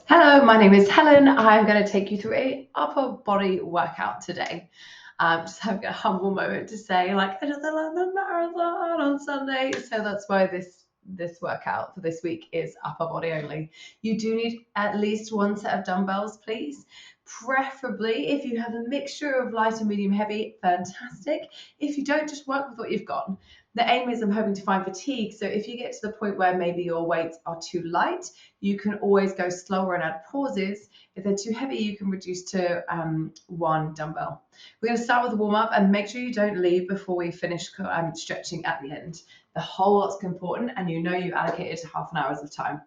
Hello, my name is Helen. I'm going to take you through a upper body workout today. Just having a humble moment to say, like, I did the London Marathon on Sunday, so that's why this workout for this week is upper body only. You do need at least one set of dumbbells, please. Preferably, if you have a mixture of light and medium heavy, fantastic. If you don't, just work with what you've got. The aim is I'm hoping to find fatigue. So if you get to the point where maybe your weights are too light, you can always go slower and add pauses. If they're too heavy, you can reduce to one dumbbell. We're going to start with a warm up and make sure you don't leave before we finish stretching at the end. The whole lot's important, and you know you've allocated half an hour's of time.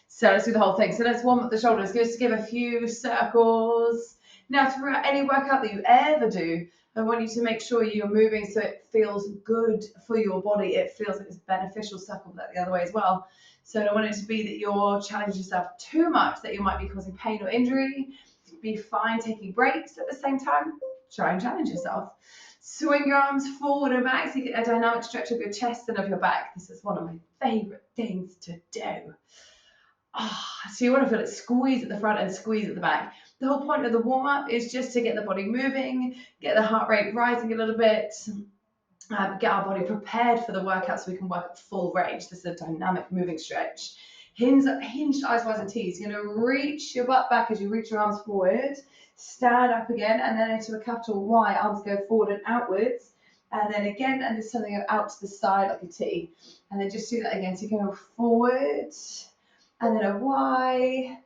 So let's do the whole thing. So let's warm up the shoulders. Just give a few circles. Now, throughout any workout that you ever do, I want you to make sure you're moving so it feels good for your body. It feels like it's beneficial. Circle that the other way as well. So I don't want it to be that you're challenging yourself too much, that you might be causing pain or injury. Be fine taking breaks at the same time. Try and challenge yourself. Swing your arms forward and back so you get a dynamic stretch of your chest and of your back. This is one of my favorite things to do. So you want to feel it squeeze at the front and squeeze at the back. The whole point of the warm-up is just to get the body moving, get the heart rate rising a little bit, get our body prepared for the workout so we can work at full range. This is a dynamic moving stretch. Hinged eyes, wide, and T's. You're going to reach your butt back as you reach your arms forward, stand up again, and then into a capital Y. Arms go forward and outwards, and then again, and there's something out to the side like a T. And then just do that again. So you can go forward, and then a Y,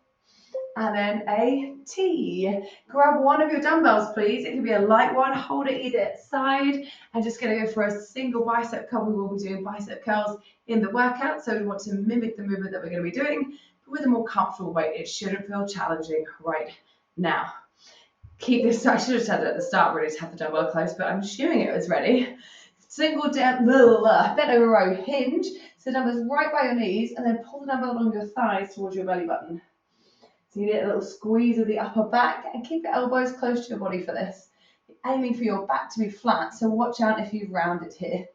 and then a T. Grab one of your dumbbells, please. It can be a light one. Hold it either side. I'm just going to go for a single bicep curl. We will be doing bicep curls in the workout, so we want to mimic the movement that we're going to be doing, but with a more comfortable weight. It shouldn't feel challenging right now. Keep this. I should have said it at the start, really, to have the dumbbell close, but I'm assuming it was ready. Single down, bent over row, hinge. So dumbbells right by your knees, and then pull the dumbbell along your thighs towards your belly button. So you get a little squeeze of the upper back, and keep your elbows close to your body for this. You're aiming for your back to be flat, so watch out if you round it here.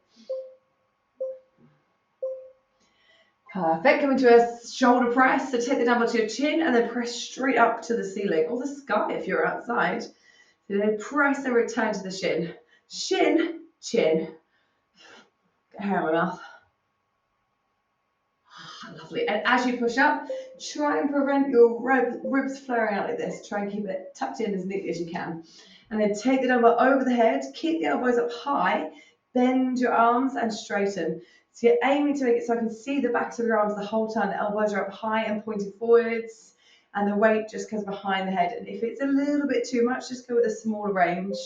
Perfect. Coming to a shoulder press. So take the dumbbell to your chin and then press straight up to the ceiling or the sky if you're outside. So then press and return to the shin. Shin, chin. Get hair in my mouth. Lovely. And as you push up, try and prevent your ribs flaring out like this. Try and keep it tucked in as neatly as you can. And then take the dumbbell over the head. Keep the elbows up high. Bend your arms and straighten. So you're aiming to make it so I can see the backs of your arms the whole time. The elbows are up high and pointing forwards. And the weight just goes behind the head. And if it's a little bit too much, just go with a smaller range.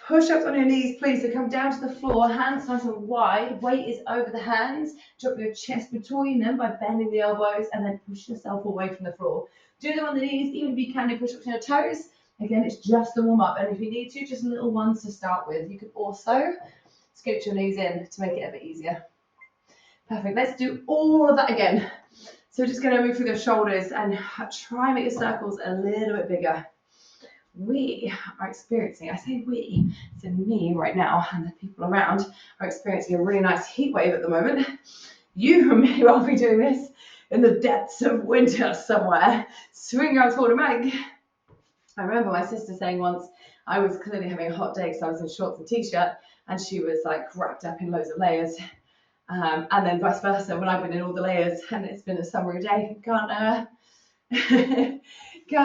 Push-ups on your knees, please. So come down to the floor, hands nice and wide. Weight is over the hands. Drop your chest between them by bending the elbows and then push yourself away from the floor. Do them on the knees, even if you can do push-ups on your toes. Again, it's just a warm-up. And if you need to, just little ones to start with. You could also scoot your knees in to make it a bit easier. Perfect. Let's do all of that again. So we're just going to move through the shoulders and try and make your circles a little bit bigger. We are experiencing, I say we, so me right now and the people around are experiencing a really nice heat wave at the moment. You may well be doing this in the depths of winter somewhere. Swing your arms forward and back. I remember my sister saying once, I was clearly having a hot day because I was in shorts and t-shirt and she was like wrapped up in loads of layers. And then vice versa, when I've been in all the layers and it's been a summery day, can't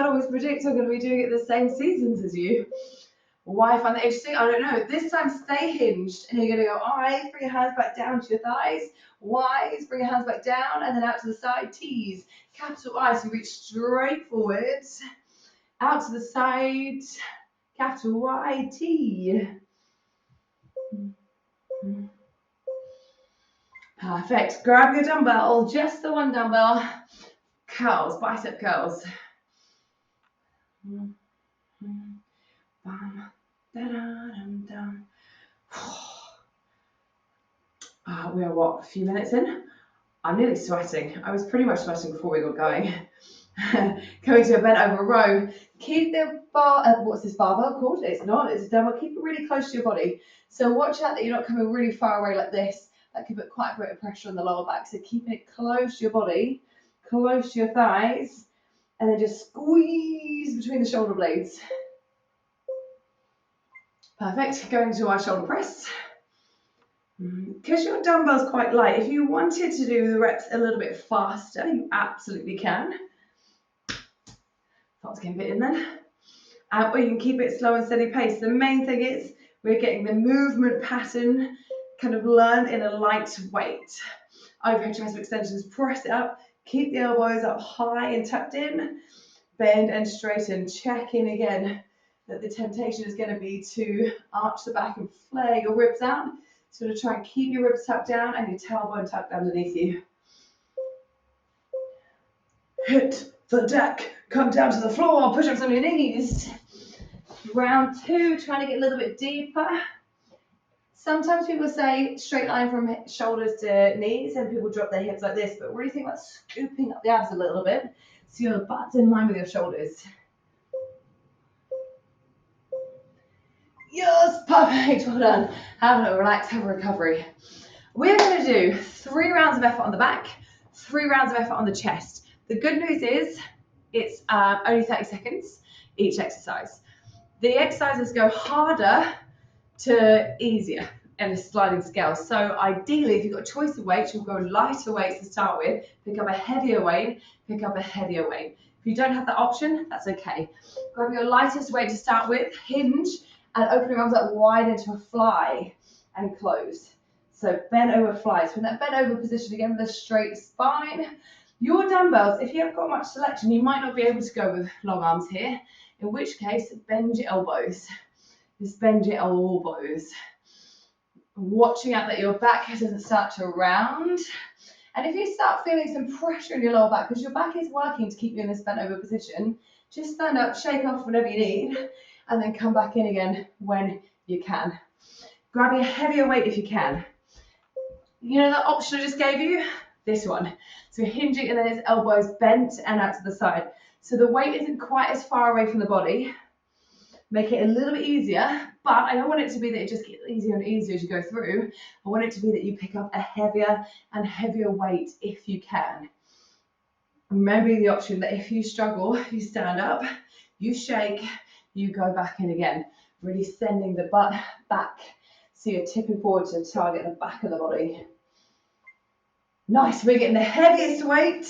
always predict I'm going to be doing it the same seasons as you. Why I find that interesting? I don't know. This time stay hinged and you're going to go I's, bring your hands back down to your thighs. Y's, bring your hands back down and then out to the side. T's, capital I, so you reach straight forwards. Out to the side, capital Y, T. Perfect. Grab your dumbbell, just the one dumbbell. Curls, bicep curls. We are what, a few minutes in? I'm nearly sweating. I was pretty much sweating before we got going. Coming to a bent over row. Keep the bar, what's this barbell called? It's not, it's a dumbbell. Keep it really close to your body. So watch out that you're not coming really far away like this. That can put quite a bit of pressure on the lower back. So keeping it close to your body, close to your thighs, and then just squeeze between the shoulder blades. Perfect. Going to our shoulder press. Because your dumbbell's quite light, if you wanted to do the reps a little bit faster, you absolutely can. Let's get a bit in then. Or you can keep it slow and steady pace. The main thing is we're getting the movement pattern kind of learned in a light weight. Overhead tricep extensions, press it up, keep the elbows up high and tucked in, bend and straighten. Check in again that the temptation is going to be to arch the back and flare your ribs out. So to try and keep your ribs tucked down and your tailbone tucked underneath you. Hit the deck, come down to the floor, push ups on your knees. Round 2, trying to get a little bit deeper. Sometimes people say straight line from shoulders to knees and people drop their hips like this, but really think about scooping up the abs a little bit so your butt's in line with your shoulders. Yes, perfect, well done. Have a little relax, have a recovery. We're going to do 3 rounds of effort on the back, 3 rounds of effort on the chest. The good news is it's only 30 seconds each exercise. The exercises go harder to easier and a sliding scale. So ideally, if you've got a choice of weights, you'll go lighter weights to start with, pick up a heavier weight, pick up a heavier weight. If you don't have that option, that's okay. Grab your lightest weight to start with, hinge, and open your arms up wide into a fly and close. So bend over fly. So in that bend over position again with a straight spine. Your dumbbells, if you haven't got much selection, you might not be able to go with long arms here, in which case bend your elbows. Just bend your elbows. Watching out that your back doesn't start to round. And if you start feeling some pressure in your lower back, because your back is working to keep you in this bent over position, just stand up, shake off whenever you need, and then come back in again when you can. Grabbing a heavier weight if you can. You know that option I just gave you? This one. So hinging and then his elbows bent and out to the side. So the weight isn't quite as far away from the body. Make it a little bit easier, but I don't want it to be that it just gets easier and easier as you go through. I want it to be that you pick up a heavier and heavier weight if you can. Remember the option that if you struggle, you stand up, you shake, you go back in again, really sending the butt back. So you're tipping forward to target the back of the body. Nice, we're getting the heaviest weight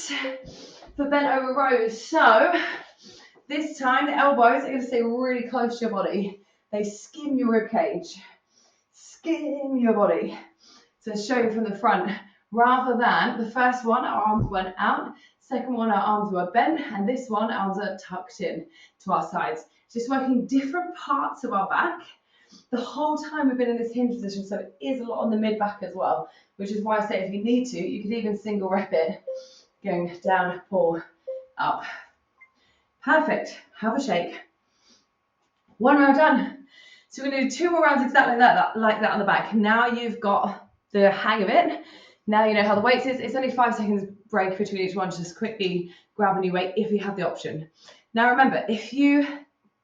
for bent over rows. So this time the elbows are going to stay really close to your body. They skim your rib cage. Skim your body. So showing from the front. Rather than the first one, our arms went out. Second one, our arms were bent. And this one, our arms are tucked in to our sides. Just working different parts of our back. The whole time we've been in this hinge position, so it is a lot on the mid back as well, which is why I say if you need to, you could even single rep it, going down, pull, up. Perfect. Have a shake. 1 round done. So we're going to do 2 more rounds exactly like that on the back. Now you've got the hang of it. Now you know how the weights is. It's only 5 seconds break between each one. Just quickly grab a new weight if you have the option. Now remember, if your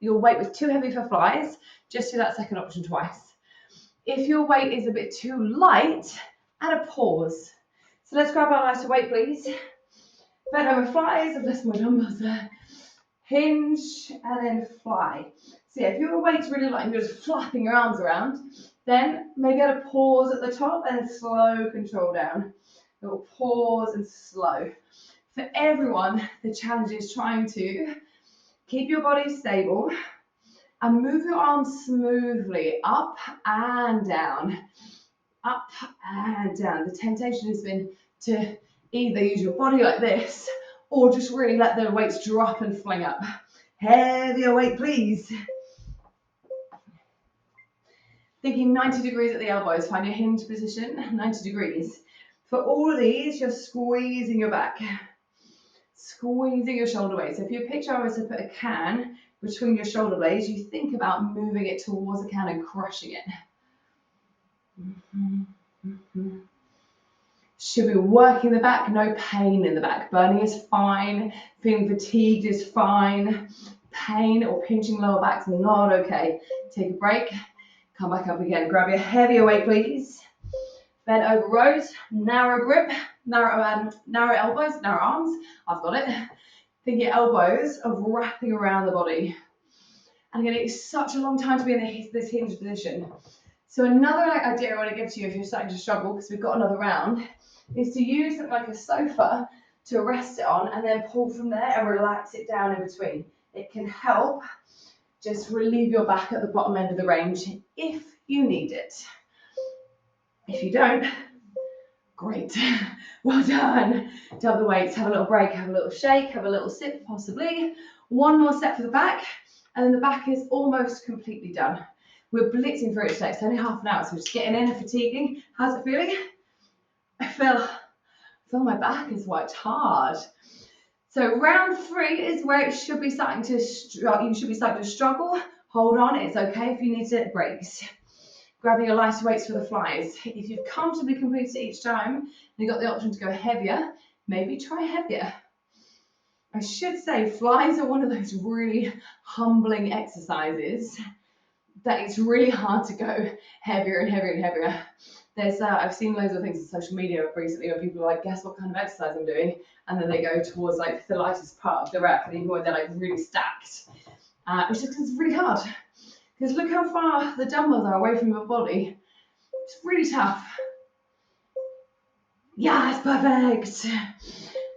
weight was too heavy for flies, just do that second option twice. If your weight is a bit too light, add a pause. So let's grab our lighter weight, please. Bend over flies. I've left my dumbbells there. Hinge and then fly. So yeah, if your weight's really light and you're just flapping your arms around, then maybe add a pause at the top and then slow control down. A little pause and slow. For everyone, the challenge is trying to keep your body stable and move your arms smoothly up and down. Up and down. The temptation has been to either use your body like this or just really let the weights drop and fling up. Heavier weight, please. Thinking 90 degrees at the elbows. Find your hinge position, 90 degrees. For all of these, you're squeezing your back. Squeezing your shoulder blades. So if you picture I was to put a can between your shoulder blades, you think about moving it towards the can and crushing it. Should be working the back, no pain in the back. Burning is fine, feeling fatigued is fine. Pain or pinching lower back is not okay. Take a break, come back up again. Grab your heavier weight, please. Bend over rows, narrow grip, narrow elbows, narrow arms. I've got it. Think your elbows of wrapping around the body. And again, it's such a long time to be in this hinged position. So another idea I want to give to you if you're starting to struggle, because we've got another round, is to use something like a sofa to rest it on and then pull from there and relax it down in between. It can help just relieve your back at the bottom end of the range if you need it. If you don't, great. Well done. Double the weights, have a little break, have a little shake, have a little sip possibly. One more set for the back, and then the back is almost completely done. We're blitzing through it today. It's only half an hour, so we're just getting in and fatiguing. How's it feeling? I feel my back is worked hard. So round 3 is where it should be starting to you should be starting to struggle. Hold on, it's okay if you need to breaks. Grabbing your lighter weights for the flies. If you've comfortably completed it each time and you've got the option to go heavier, maybe try heavier. I should say flies are one of those really humbling exercises that it's really hard to go heavier and heavier and heavier. There's I've seen loads of things on social media recently where people are like, guess what kind of exercise I'm doing? And then they go towards like the lightest part of the rep, and even when they're like really stacked, which is really hard. Because look how far the dumbbells are away from your body. It's really tough. Yes, perfect.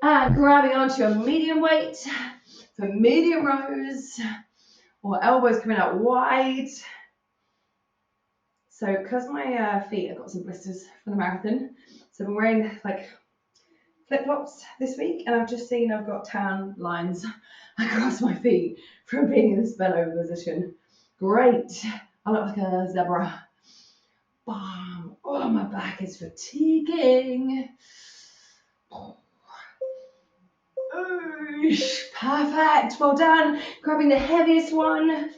And grabbing onto your medium weight for medium rows, or elbows coming out wide. So because my feet, I've got some blisters for the marathon, so I'm wearing like flip-flops this week, and I've just seen I've got tan lines across my feet from being in this bent over position. Great. I look like a zebra. Bam. Oh, my back is fatiguing. Oosh, perfect. Well done. Grabbing the heaviest one.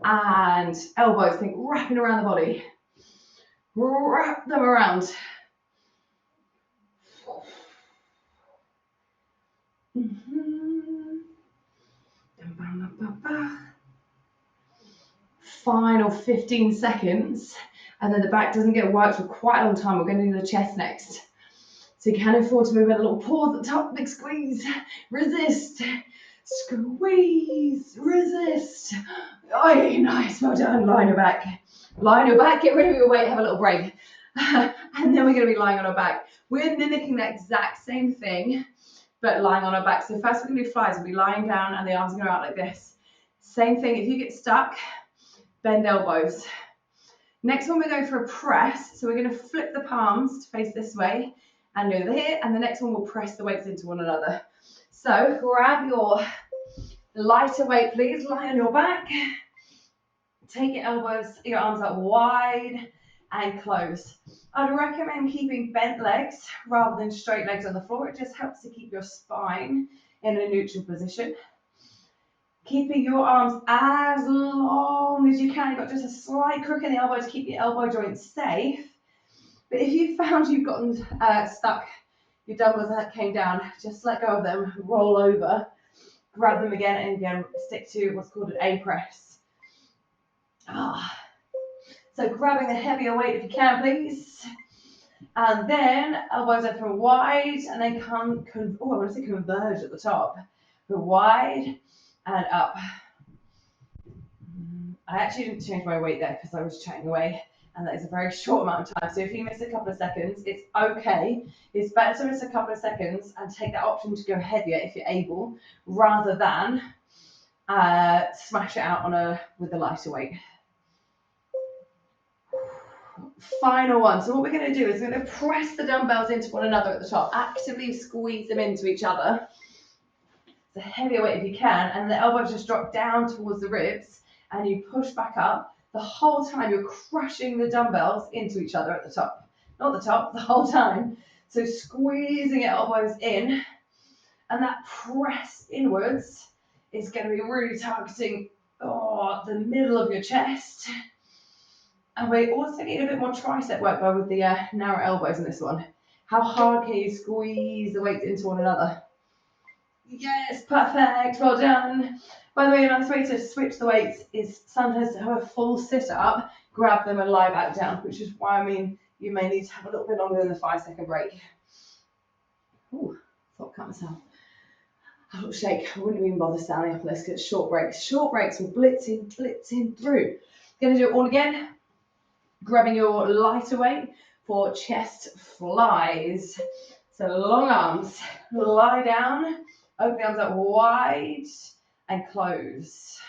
And elbows, think wrapping around the body. Wrap them around. Final 15 seconds, and then the back doesn't get worked for quite a long time. We're going to do the chest next. So you can afford to move a little pause at the top, big squeeze, resist, squeeze, resist. Oh, nice, well done. Line your back, get rid of your weight, have a little break. And then we're going to be lying on our back. We're mimicking the exact same thing, but lying on our back. So first we're going to do flies. We'll be lying down and the arms are going to go out like this. Same thing, if you get stuck, bend elbows. Next one, we're going for a press. So we're going to flip the palms to face this way and over here. And the next one, we'll press the weights into one another. So grab your lighter weight, please. Lie on your back. Take your arms out wide and close. I'd recommend keeping bent legs rather than straight legs on the floor. It just helps to keep your spine in a neutral position. Keeping your arms as long as you can. You've got just a slight crook in the elbow to keep your elbow joints safe. But if you found you've gotten stuck, your dumbbells that came down, just let go of them, roll over, grab them again, and again stick to what's called an A press. So grabbing the heavier weight if you can, please. And then elbows open wide, and then I want to say converge at the top. Go wide and up. I actually didn't change my weight there because I was chatting away, and that is a very short amount of time. So if you miss a couple of seconds, it's okay. It's better to miss a couple of seconds and take that option to go heavier if you're able, rather than smash it out with a lighter weight. Final one. So what we're going to do is we're going to press the dumbbells into one another at the top, actively squeeze them into each other. The heavier weight if you can, and the elbows just drop down towards the ribs, and you push back up. The whole time you're crushing the dumbbells into each other at the top. Not the top, the whole time. So squeezing your elbows in, and that press inwards is going to be really targeting the middle of your chest. And we also need a bit more tricep work with the narrow elbows in this one. How hard can you squeeze the weights into one another? Yes, perfect, well done. By the way, a nice way to switch the weights is sometimes to have a full sit up, grab them and lie back down, which is why I mean you may need to have a little bit longer than the 5-second break. Ooh, thought I cut myself. A little shake. I wouldn't even bother standing up unless it's short breaks. Short breaks with blitzing through. Going to do it all again. Grabbing your lighter weight for chest flies. So long arms, lie down, open the arms up wide and close.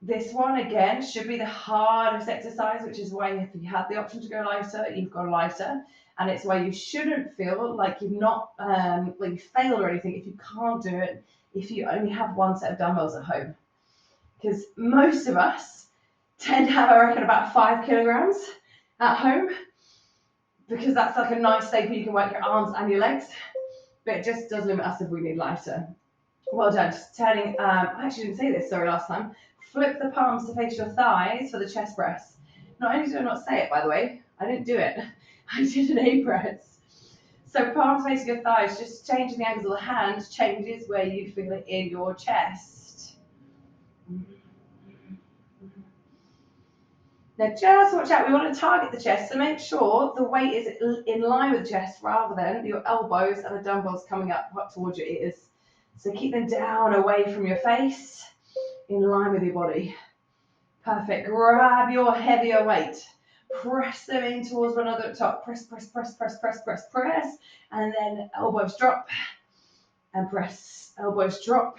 This one again should be the hardest exercise, which is why if you had the option to go lighter, you've gone lighter. And it's why you shouldn't feel like you've not, like you failed or anything if you can't do it, if you only have one set of dumbbells at home. Because most of us tend to have, I reckon, about 5 kilograms at home, because that's like a nice staple. You can work your arms and your legs, but it just does limit us if we need lighter. Well done. Just turning, I actually didn't say this, sorry, last time. Flip the palms to face your thighs for the chest press. Not only did I not say it, by the way, I didn't do it. I did an A press. So palms facing your thighs, just changing the angles of the hand changes where you feel it in your chest. Now just watch out, we want to target the chest, so make sure the weight is in line with the chest rather than your elbows and the dumbbells coming up towards your ears. So keep them down away from your face, in line with your body. Perfect. Grab your heavier weight. Press them in towards one another at the top. Press, press, press, press, press, press, press. And then elbows drop and press. Elbows drop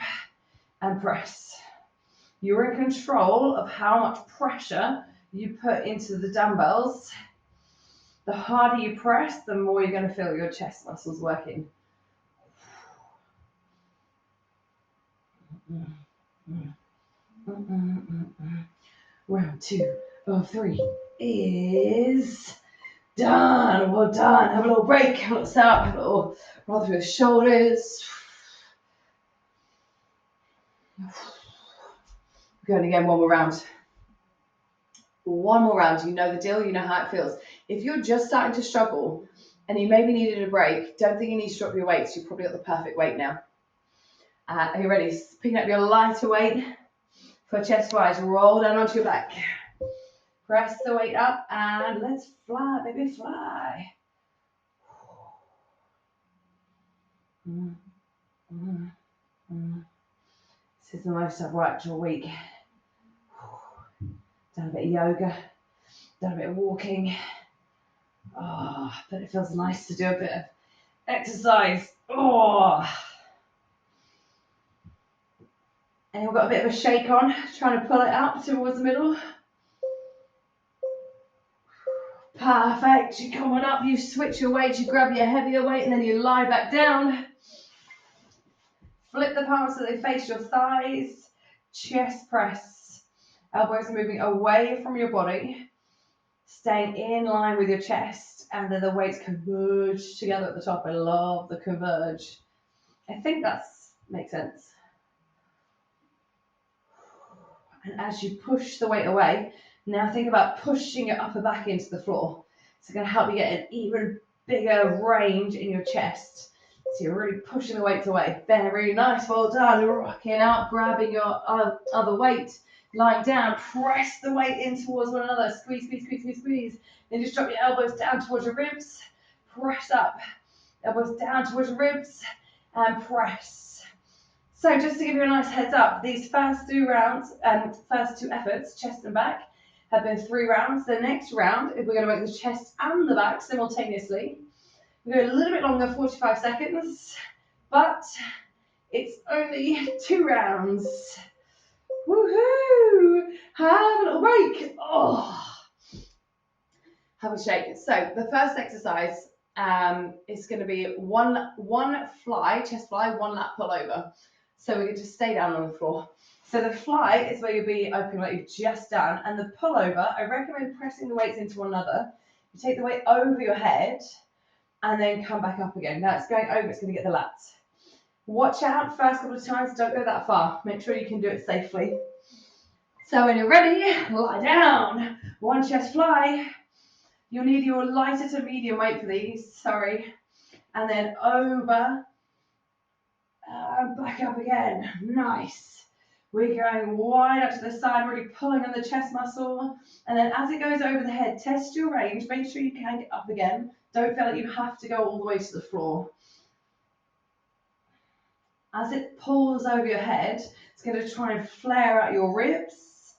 and press. You're in control of how much pressure you put into the dumbbells. The harder you press, the more you're going to feel your chest muscles working. Round 2 of 3 is done. Well done. Have a little break, have a little sit up, have a little roll through the shoulders. Going again, one more round. One more round. You know the deal, you know how it feels. If you're just starting to struggle and you maybe needed a break, don't think you need to drop your weights. You've probably got the perfect weight now. Are you ready? Picking up your lighter weight for chest flies. Roll down onto your back. Press the weight up and let's fly, baby, fly. This is the most I've worked all week. Done a bit of yoga, done a bit of walking. Oh, but it feels nice to do a bit of exercise. Oh. And we've got a bit of a shake on, trying to pull it up towards the middle. Perfect. You come on up, you switch your weight, you grab your heavier weight, and then you lie back down. Flip the palms so they face your thighs. Chest press. Elbows moving away from your body, staying in line with your chest, and then the weights converge together at the top. I love the converge. I think that makes sense. And as you push the weight away, now think about pushing your upper back into the floor. It's going to help you get an even bigger range in your chest. So you're really pushing the weights away. Very nice, well done. Rocking out, grabbing your other weight, lying down. Press the weight in towards one another. Squeeze, squeeze, squeeze, squeeze, squeeze. Then just drop your elbows down towards your ribs. Press up. Elbows down towards your ribs and press. So just to give you a nice heads up, these first 2 rounds, first 2 efforts, chest and back, have been 3 rounds. The next round, if we're going to work the chest and the back simultaneously, we go a little bit longer, 45 seconds, but it's only 2 rounds. Woohoo! Have a little break. Oh, have a shake. So the first exercise is going to be one fly, chest fly, 1 lat pull over. So we can just stay down on the floor. So the fly is where you'll be opening like you've just done, and the pullover, I recommend pressing the weights into one another. You take the weight over your head and then come back up again. Now it's going over, it's going to get the lats. Watch out, first couple of times, don't go that far. Make sure you can do it safely. So when you're ready, lie down. 1 chest fly. You'll need your lighter to medium weight for these, sorry. And then over. Back up again. Nice. We're going wide up to the side, really pulling on the chest muscle. And then as it goes over the head, test your range. Make sure you can get up again. Don't feel like you have to go all the way to the floor. As it pulls over your head, it's going to try and flare out your ribs.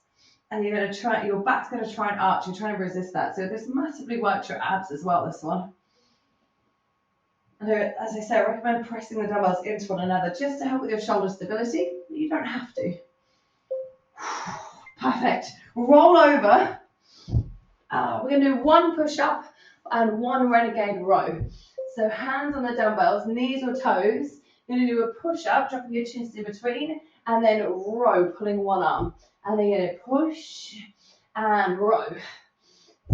And you're going to try, your back's going to try and arch. You're trying to resist that. So this massively works your abs as well, this one. And as I say, I recommend pressing the dumbbells into one another just to help with your shoulder stability. You don't have to. Perfect. Roll over. We're going to do one push-up and one renegade row. So hands on the dumbbells, knees or toes. You're going to do a push-up, dropping your chest in between, and then row, pulling one arm. And then you're going to push and row.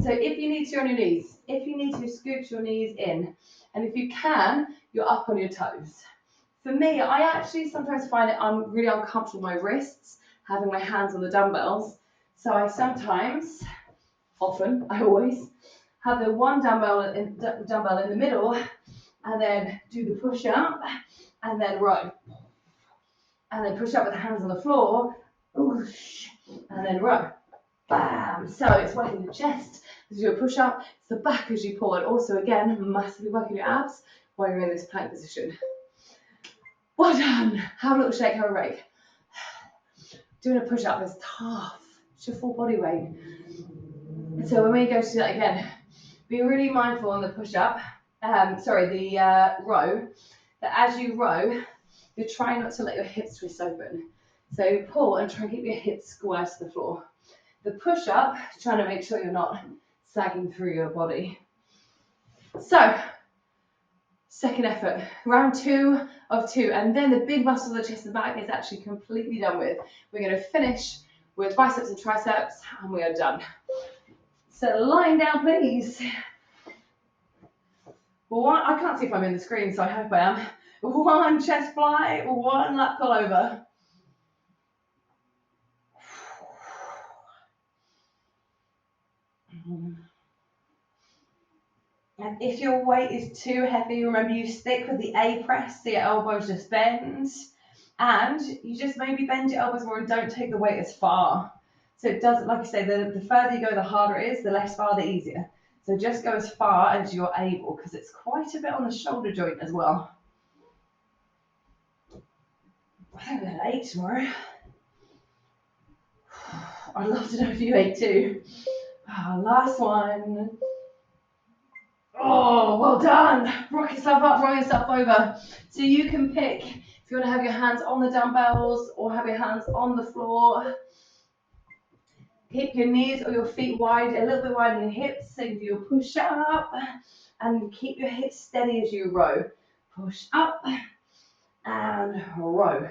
So if you need to, on your knees. If you need to, scoop your knees in. And if you can, you're up on your toes. For me, I actually sometimes find it really uncomfortable with my wrists, having my hands on the dumbbells. So I always have the one dumbbell in the middle, and then do the push-up, and then row. And then push up with the hands on the floor, and then row. Bam! So it's working the chest as you do a push-up, it's the back as you pull, and also again, massively working your abs while you're in this plank position. Well done! Have a little shake, have a break. Doing a push-up is tough. It's your full body weight. So when we go to do that again, be really mindful on the push-up, the row, that as you row, you're trying not to let your hips twist open. So pull and try and keep your hips square to the floor. The push-up, trying to make sure you're not sagging through your body. So, second effort, round 2 of 2, and then the big muscle of the chest and back is actually completely done with. We're going to finish with biceps and triceps, and we are done. So lying down, please. I can't see if I'm in the screen, so I hope I am. 1 chest fly, 1 lat pull over. And if your weight is too heavy, remember you stick with the A press, so your elbows just bend. And you just maybe bend your elbows more and don't take the weight as far. So it doesn't, like I say, the further you go, the harder it is, the less far, the easier. So just go as far as you're able, because it's quite a bit on the shoulder joint as well. I think we're going to eat tomorrow. I'd love to know if you ate too. Last one. Oh, well done. Rock yourself up, roll yourself over. So you can pick if you want to have your hands on the dumbbells or have your hands on the floor. Keep your knees or your feet wide, a little bit wider than your hips. So you do your push up and keep your hips steady as you row. Push up and row.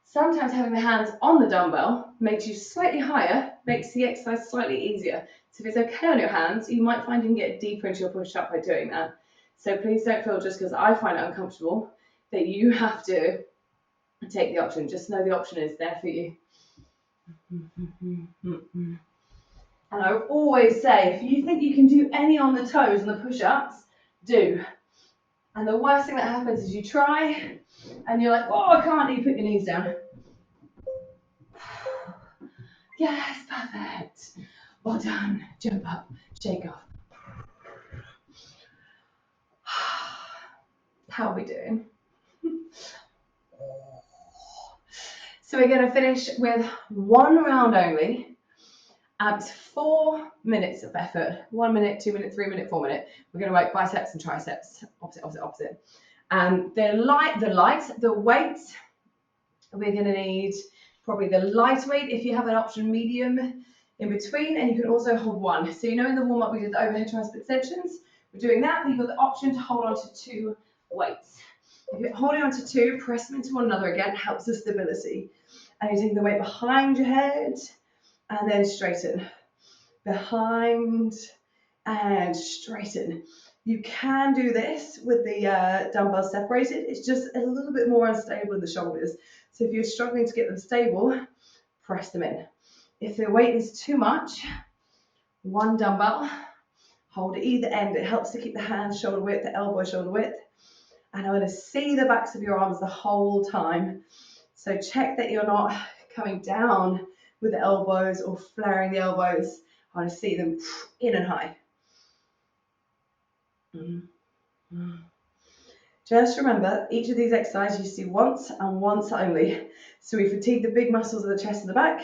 Sometimes having the hands on the dumbbell makes you slightly higher, makes the exercise slightly easier. So if it's okay on your hands, you might find you can get deeper into your push-up by doing that. So please don't feel just because I find it uncomfortable that you have to take the option. Just know the option is there for you. And I always say, if you think you can do any on the toes and the push-ups, do. And the worst thing that happens is you try and you're like, oh, I can't, and you put your knees down. Yes, perfect. Well done. Jump up, shake off. How are we doing? So we're going to finish with 1 round only. It's 4 minutes of effort. 1 minute, 2 minutes, 3 minutes, 4 minutes. We're going to work biceps and triceps. Opposite. The weight, we're going to need probably the light weight if you have an option medium in between, and you can also hold 1. So in the warm-up we did the overhead tricep extensions. We're doing that, but you've got the option to hold on to 2 weights. If you're holding on to 2, press them into one another again, helps the stability. And you take the weight behind your head and then straighten. Behind and straighten. You can do this with the dumbbells separated. It's just a little bit more unstable in the shoulders. So if you're struggling to get them stable, press them in. If the weight is too much, 1 dumbbell, hold at either end. It helps to keep the hands shoulder width, the elbow shoulder width. And I'm going to see the backs of your arms the whole time. So check that you're not coming down with the elbows or flaring the elbows. I want to see them in and high. Just remember, each of these exercises you do once and once only. So we fatigue the big muscles of the chest and the back.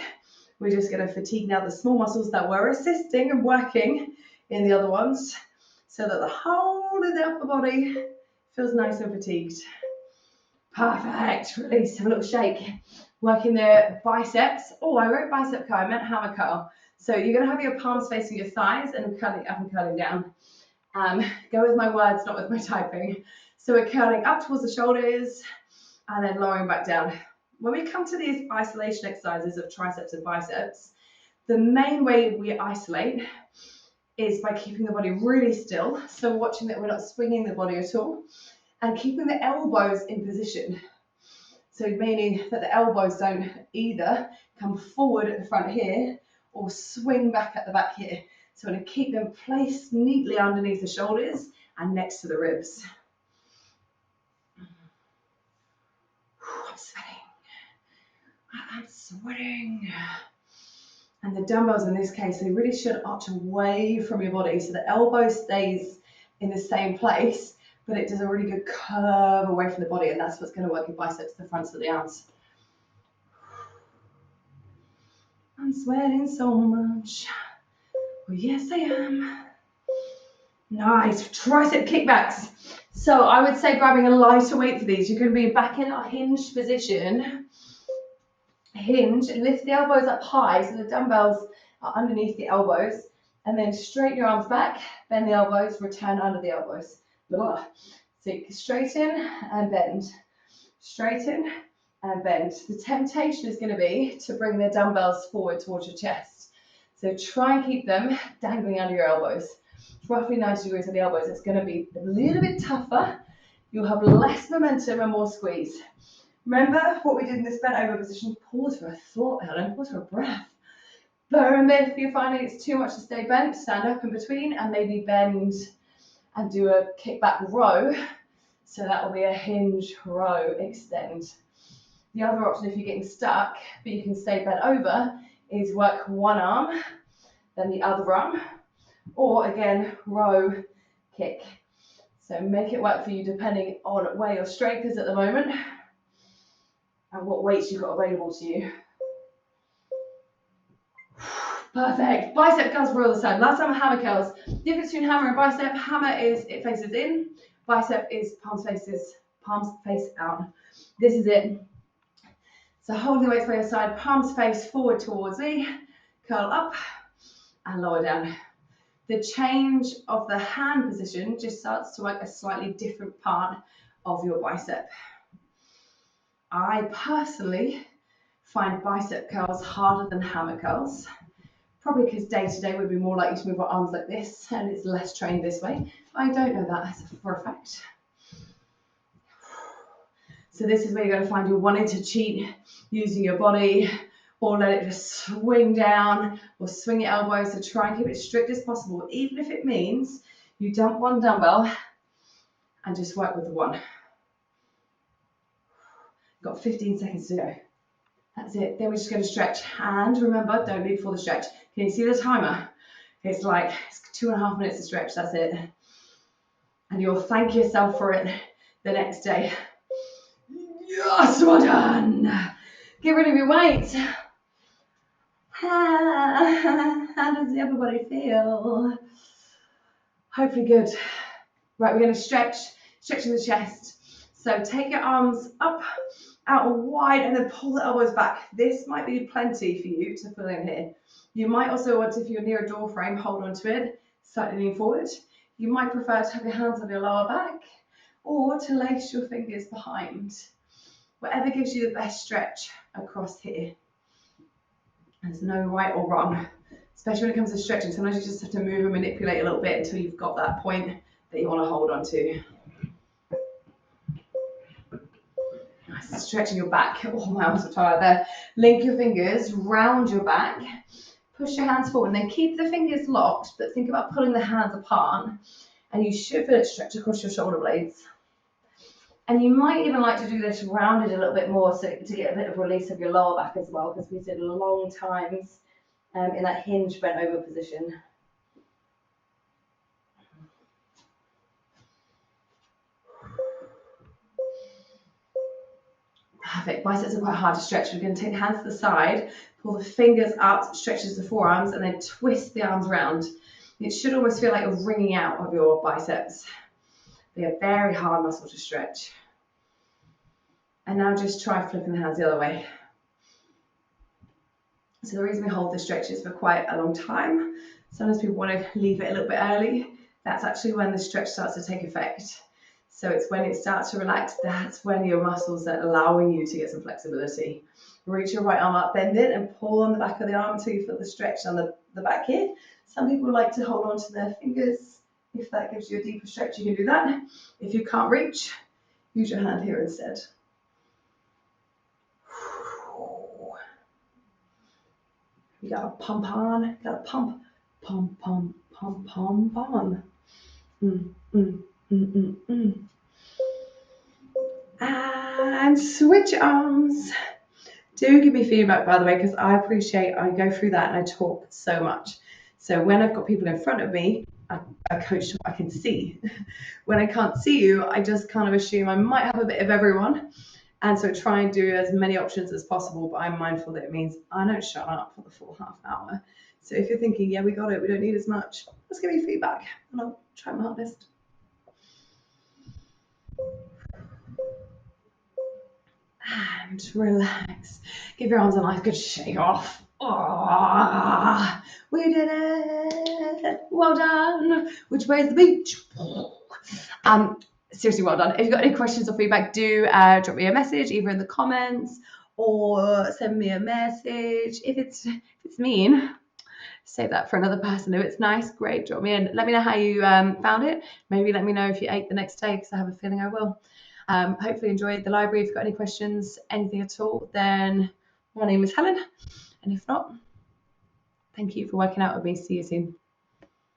We're just going to fatigue now the small muscles that were assisting and working in the other ones, so that the whole of the upper body feels nice and fatigued. Perfect. Release. Have a little shake. Working the biceps. Oh, I wrote bicep curl. I meant hammer curl. So you're going to have your palms facing your thighs and curling up and curling down. Go with my words, not with my typing. So we're curling up towards the shoulders and then lowering back down. When we come to these isolation exercises of triceps and biceps, the main way we isolate is by keeping the body really still. So watching that we're not swinging the body at all and keeping the elbows in position. So meaning that the elbows don't either come forward at the front here or swing back at the back here. So we're going to keep them placed neatly underneath the shoulders and next to the ribs. I'm sweating. I'm sweating. And the dumbbells in this case, they really should arch away from your body. So the elbow stays in the same place, but it does a really good curve away from the body. And that's what's going to work in biceps, the fronts of the arms. I'm sweating so much. Well, yes, I am. Nice. Tricep kickbacks. So I would say grabbing a lighter weight for these. You're going to be back in a hinged position. Hinge, lift the elbows up high so the dumbbells are underneath the elbows, and then straighten your arms back, bend the elbows, return under the elbows. So straighten and bend. Straighten and bend. The temptation is going to be to bring the dumbbells forward towards your chest. So try and keep them dangling under your elbows. Roughly 90 degrees at the elbows. It's going to be a little bit tougher. You'll have less momentum and more squeeze. Remember what we did in this bent over position? Pause for a thought, Helen. Pause for a breath. But remember, if you're finding it's too much to stay bent, stand up in between and maybe bend and do a kickback row. So that will be a hinge, row, extend. The other option, if you're getting stuck, but you can stay bent over, is work one arm, then the other arm, or again, row, kick. So make it work for you depending on where your strength is at the moment and what weights you've got available to you. Perfect. Bicep curls for all the time. Last time hammer curls. Difference between hammer and bicep. Hammer is it faces in. Bicep is palms face out. This is it. So hold the weights by your side. Palms face forward towards me. Curl up and lower down. The change of the hand position just starts to work a slightly different part of your bicep. I personally find bicep curls harder than hammer curls, probably because day to day we'd be more likely to move our arms like this and it's less trained this way. I don't know that for a fact. So this is where you're going to find you're wanting to cheat using your body or let it just swing down or swing your elbows. So try and keep it as strict as possible, even if it means you dump one dumbbell and just work with the one. Got 15 seconds to go. That's it. Then we're just going to stretch. And remember, don't leave before the stretch. Can you see the timer? It's 2.5 minutes to stretch. That's it. And you'll thank yourself for it the next day. Yes, well done. Get rid of your weight. How does everybody feel? Hopefully good. Right, we're going to stretching the chest. So take your arms up, out and wide, and then pull the elbows back. This might be plenty for you to fill in here. You might also want to, if you're near a door frame, hold on to it, slightly lean forward. You might prefer to have your hands on your lower back or to lace your fingers behind. Whatever gives you the best stretch across here. There's no right or wrong, especially when it comes to stretching. Sometimes you just have to move and manipulate a little bit until you've got that point that you want to hold on to. Nice. Stretching your back. Oh, my arms are tired there. Link your fingers round your back. Push your hands forward and then keep the fingers locked, but think about pulling the hands apart and you should feel it stretch across your shoulder blades. And you might even like to do this rounded a little bit more so to get a bit of release of your lower back as well, because we did long times in that hinge bent over position. Perfect. Biceps are quite hard to stretch. We're going to take the hands to the side, pull the fingers up, stretches the forearms, and then twist the arms around. It should almost feel like a wringing out of your biceps. They're a very hard muscle to stretch. And now just try flipping the hands the other way. So the reason we hold the stretches for quite a long time, sometimes people want to leave it a little bit early. That's actually when the stretch starts to take effect. So it's when it starts to relax, that's when your muscles are allowing you to get some flexibility. Reach your right arm up, bend it, and pull on the back of the arm until you feel the stretch on the back here. Some people like to hold on to their fingers. If that gives you a deeper stretch, you can do that. If you can't reach, use your hand here instead. You gotta pump on, you gotta pump, pump, pump, pump, pump on. And switch arms. Do give me feedback, by the way, because I appreciate I go through that and I talk so much. So when I've got people in front of me, I coach what I can see. When I can't see you, I just kind of assume I might have a bit of everyone. And so try and do as many options as possible, but I'm mindful that it means I don't shut up for the full half hour. So if you're thinking, yeah, we got it, we don't need as much, just give me feedback and I'll try my hardest. And relax. Give your arms a nice good shake off. Oh, we did it. Well done. Which way is the beach? Seriously, well done. If you've got any questions or feedback, do drop me a message either in the comments or send me a message. If it's mean, save that for another person. If it's nice, great, drop me in. Let me know how you found it. Maybe let me know if you ate the next day, because I have a feeling I will. Hopefully enjoyed the library. If you've got any questions, anything at all, then my name is Helen. And if not, thank you for working out with me. See you soon.